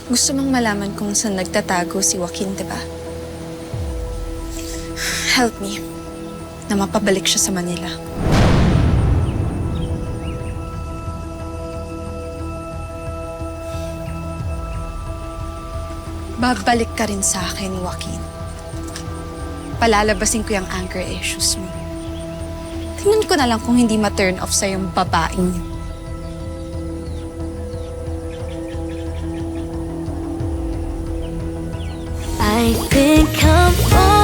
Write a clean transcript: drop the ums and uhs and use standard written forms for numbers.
Gusto mong malaman kung saan nagtatago si Joaquin, di ba? Help me na mapabalik siya sa Manila. Babalik ka rin sa akin, Joaquin. Palalabasin ko yung anger issues mo. Tingnan ko na lang kung hindi ma-turn off sa yung babaeng yun. I think I'm